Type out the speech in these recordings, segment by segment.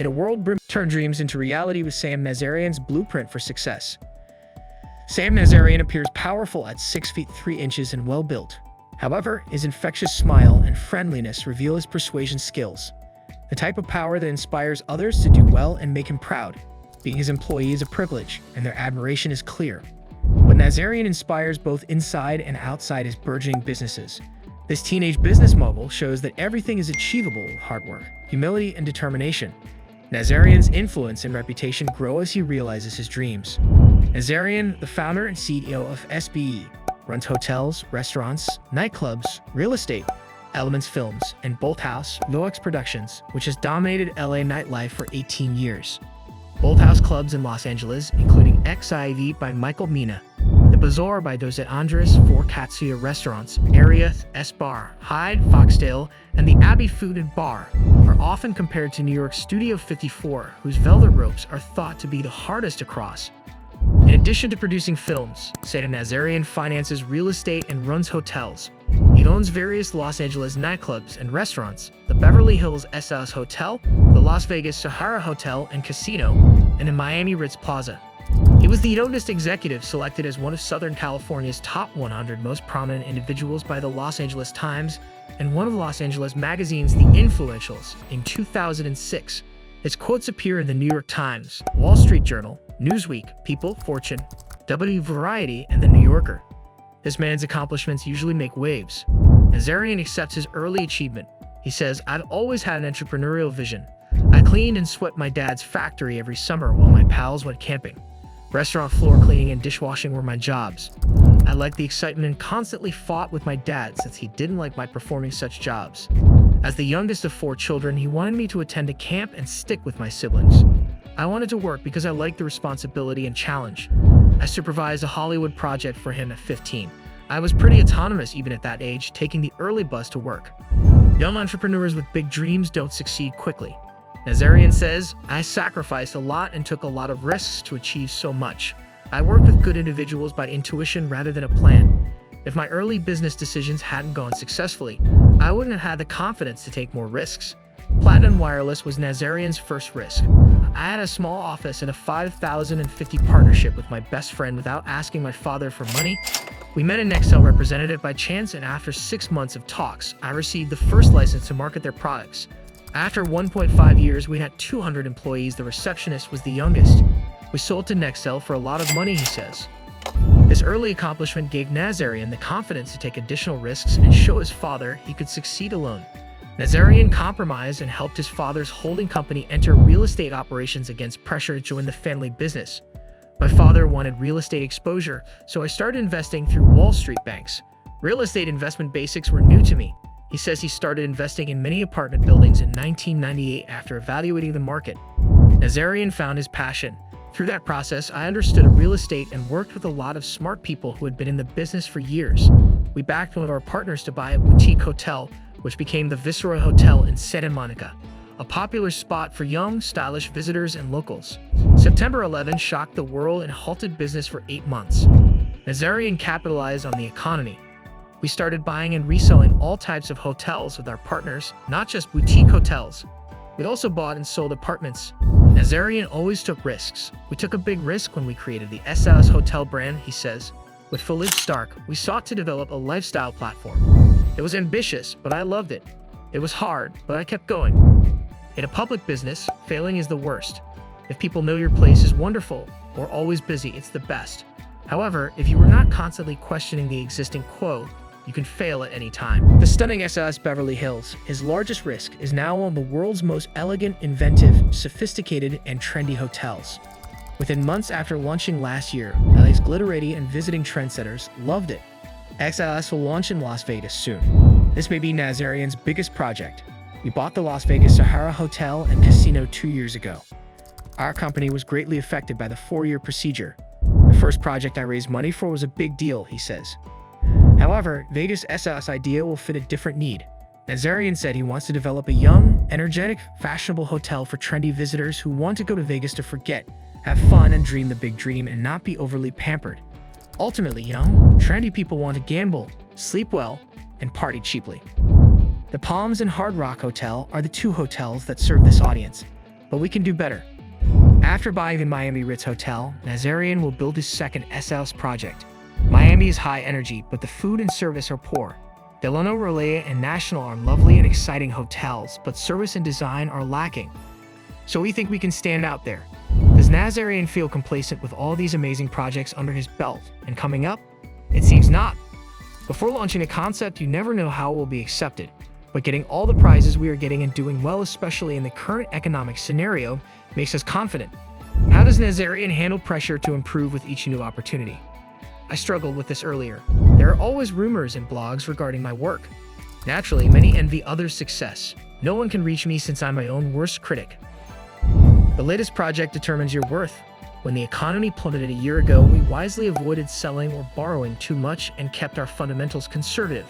In a world brimming, turn dreams into reality with Sam Nazarian's blueprint for success. Sam Nazarian appears powerful at 6 feet 3 inches and well-built. However, his infectious smile and friendliness reveal his persuasion skills, the type of power that inspires others to do well and make him proud. Being his employee is a privilege, and their admiration is clear. But Nazarian inspires both inside and outside his burgeoning businesses. This teenage business mogul shows that everything is achievable with hard work, humility, and determination. Nazarian's influence and reputation grow as he realizes his dreams. Nazarian, the founder and CEO of SBE, runs hotels, restaurants, nightclubs, real estate, Elements Films, and Bolt House Loex Productions, which has dominated LA nightlife for 18 years. Bolt House clubs in Los Angeles, including XIV by Michael Mina, The Bazaar by Dos Andres, 4 Katsuya restaurants, Area S Bar, Hyde, Foxdale, and the Abbey Food and Bar, are often compared to New York's Studio 54, whose velvet ropes are thought to be the hardest to cross. In addition to producing films, Sam Nazarian finances real estate and runs hotels. He owns various Los Angeles nightclubs and restaurants, the Beverly Hills SAS Hotel, the Las Vegas Sahara Hotel and Casino, and in Miami Ritz Plaza. He was the youngest executive selected as one of Southern California's top 100 most prominent individuals by the Los Angeles Times and one of Los Angeles Magazine's The Influentials in 2006. His quotes appear in the New York Times, Wall Street Journal, Newsweek, People, Fortune, W Variety, and The New Yorker. This man's accomplishments usually make waves. Nazarian accepts his early achievement. He says, "I've always had an entrepreneurial vision. I cleaned and swept my dad's factory every summer while my pals went camping. Restaurant floor cleaning and dishwashing were my jobs. I liked the excitement and constantly fought with my dad since he didn't like my performing such jobs. As the youngest of 4 children, he wanted me to attend a camp and stick with my siblings. I wanted to work because I liked the responsibility and challenge. I supervised a Hollywood project for him at 15. I was pretty autonomous even at that age, taking the early bus to work. Young entrepreneurs with big dreams don't succeed quickly." Nazarian says, "I sacrificed a lot and took a lot of risks to achieve so much. I worked with good individuals by intuition rather than a plan. If my early business decisions hadn't gone successfully, I wouldn't have had the confidence to take more risks." Platinum Wireless was Nazarian's first risk. "I had a small office and a 5,050 partnership with my best friend without asking my father for money. We met an Nextel representative by chance, and after 6 months of talks, I received the first license to market their products. After 1.5 years, we had 200 employees. The receptionist was the youngest. We sold to Nextel for a lot of money," he says. This early accomplishment gave Nazarian the confidence to take additional risks and show his father he could succeed alone. Nazarian compromised and helped his father's holding company enter real estate operations against pressure to join the family business. "My father wanted real estate exposure, so I started investing through Wall Street banks. Real estate investment basics were new to me." He says he started investing in many apartment buildings in 1998 after evaluating the market. Nazarian found his passion. "Through that process, I understood real estate and worked with a lot of smart people who had been in the business for years. We backed one of our partners to buy a boutique hotel, which became the Viceroy Hotel in Santa Monica, a popular spot for young, stylish visitors and locals. September 11 shocked the world and halted business for 8 months. Nazarian capitalized on the economy. We started buying and reselling all types of hotels with our partners, not just boutique hotels. We also bought and sold apartments. Nazarian always took risks. We took a big risk when we created the SAS Hotel brand," he says. "With Philippe Stark, we sought to develop a lifestyle platform. It was ambitious, but I loved it. It was hard, but I kept going. In a public business, failing is the worst. If people know your place is wonderful or always busy, it's the best. However, if you are not constantly questioning the existing quo, you can fail at any time." The stunning SAS Beverly Hills, his largest risk, is now one of the world's most elegant, inventive, sophisticated, and trendy hotels. Within months after launching last year, LA's glitterati and visiting trendsetters loved it. XLS will launch in Las Vegas soon. This may be Nazarian's biggest project. "We bought the Las Vegas Sahara Hotel and Casino 2 years ago. Our company was greatly affected by the 4-year procedure. The first project I raised money for was a big deal," he says. However, Vegas SAS idea will fit a different need. Nazarian said he wants to develop a young, energetic, fashionable hotel for trendy visitors who want to go to Vegas to forget, have fun, and dream the big dream and not be overly pampered. Ultimately, trendy people want to gamble, sleep well, and party cheaply. The Palms and Hard Rock Hotel are the 2 hotels that serve this audience. but we can do better. After buying the Miami Ritz Hotel, Nazarian will build his second S-House project. Miami is high energy, but the food and service are poor. Delano Relay and National are lovely and exciting hotels, but service and design are lacking. So we think we can stand out there. Does Nazarian feel complacent with all these amazing projects under his belt and coming up? It seems not. Before launching a concept, you never know how it will be accepted. But getting all the prizes we are getting and doing well, especially in the current economic scenario, makes us confident. How does Nazarian handle pressure to improve with each new opportunity? I struggled with this earlier. There are always rumors and blogs regarding my work. Naturally, many envy others' success. No one can reach me since I'm my own worst critic. The latest project determines your worth. When the economy plummeted a year ago, we wisely avoided selling or borrowing too much and kept our fundamentals conservative.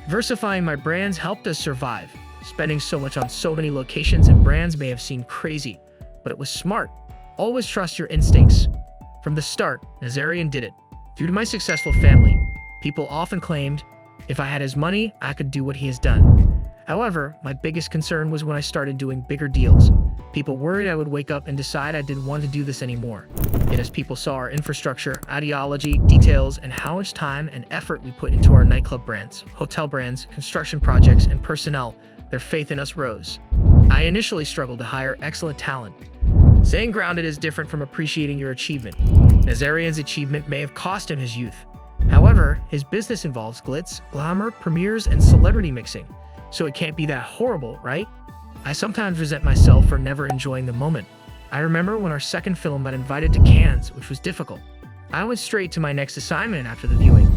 Diversifying my brands helped us survive. Spending so much on so many locations and brands may have seemed crazy, but it was smart. Always trust your instincts. From the start, Nazarian did it. Due to my successful family, people often claimed, if I had his money, I could do what he has done. However, my biggest concern was when I started doing bigger deals. People worried I would wake up and decide I didn't want to do this anymore. Yet as people saw our infrastructure, ideology, details, and how much time and effort we put into our nightclub brands, hotel brands, construction projects, and personnel, their faith in us rose. I initially struggled to hire excellent talent. Staying grounded is different from appreciating your achievement. Nazarian's achievement may have cost him his youth. However, his business involves glitz, glamour, premieres, and celebrity mixing. So it can't be that horrible, right? I sometimes resent myself for never enjoying the moment. I remember when our second film got invited to Cannes, which was difficult. I went straight to my next assignment after the viewing.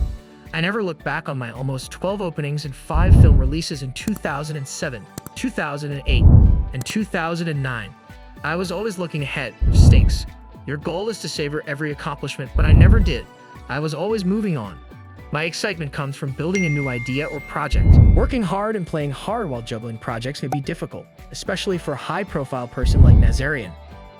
I never looked back on my almost 12 openings and 5 film releases in 2007, 2008, and 2009. I was always looking ahead with stakes. Your goal is to savor every accomplishment, but I never did. I was always moving on. My excitement comes from building a new idea or project. Working hard and playing hard while juggling projects may be difficult, especially for a high-profile person like Nazarian.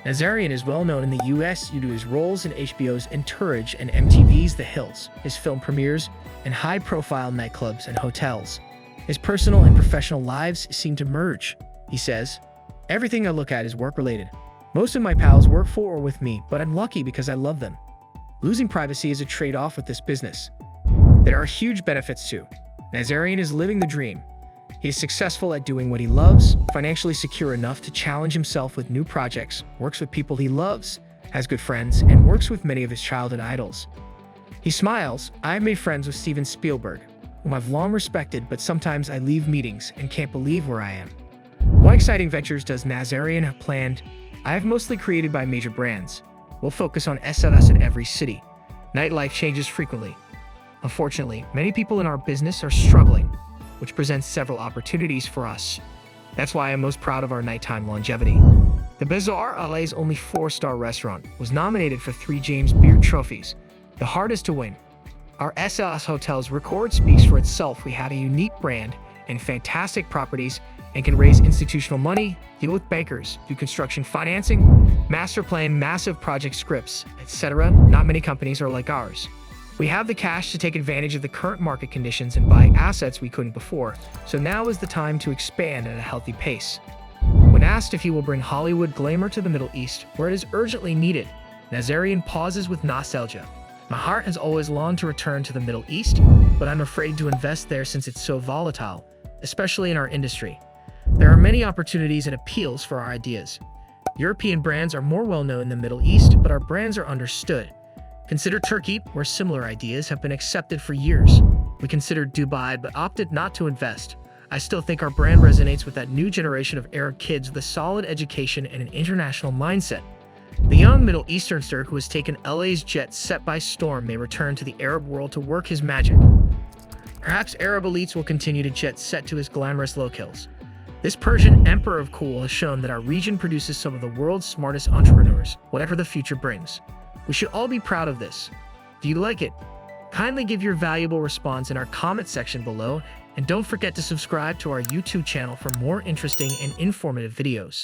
Nazarian is well known in the US due to his roles in HBO's Entourage and MTV's The Hills, his film premieres, and high-profile nightclubs and hotels. His personal and professional lives seem to merge. He says, "Everything I look at is work-related. Most of my pals work for or with me, but I'm lucky because I love them. Losing privacy is a trade-off with this business. There are huge benefits too. Nazarian is living the dream. He is successful at doing what he loves, financially secure enough to challenge himself with new projects, works with people he loves, has good friends, and works with many of his childhood idols." He smiles. "I have made friends with Steven Spielberg, whom I've long respected, but sometimes I leave meetings and can't believe where I am." What exciting ventures does Nazarian have planned? I have mostly created by major brands. We'll focus on SLS in every city. Nightlife changes frequently. Unfortunately, many people in our business are struggling, which presents several opportunities for us. That's why I'm most proud of our nighttime longevity. The Bazaar LA's only 4-star restaurant was nominated for 3 James Beard trophies, the hardest to win. Our SLS Hotels record speaks for itself. We have a unique brand and fantastic properties and can raise institutional money, deal with bankers, do construction financing, master plan massive project scripts, etc. Not many companies are like ours. We have the cash to take advantage of the current market conditions and buy assets we couldn't before, so now is the time to expand at a healthy pace. When asked if he will bring Hollywood glamour to the Middle East, where it is urgently needed, Nazarian pauses with nostalgia. "My heart has always longed to return to the Middle East, but I'm afraid to invest there since it's so volatile, especially in our industry. There are many opportunities and appeals for our ideas. European brands are more well-known in the Middle East, but our brands are understood. Consider Turkey, where similar ideas have been accepted for years. We considered Dubai, but opted not to invest. I still think our brand resonates with that new generation of Arab kids with a solid education and an international mindset. The young Middle Easternster who has taken LA's jet set by storm may return to the Arab world to work his magic. Perhaps Arab elites will continue to jet set to his glamorous locales. This Persian emperor of cool has shown that our region produces some of the world's smartest entrepreneurs, whatever the future brings. We should all be proud of this. Do you like it? Kindly give your valuable response in our comment section below, and don't forget to subscribe to our YouTube channel for more interesting and informative videos.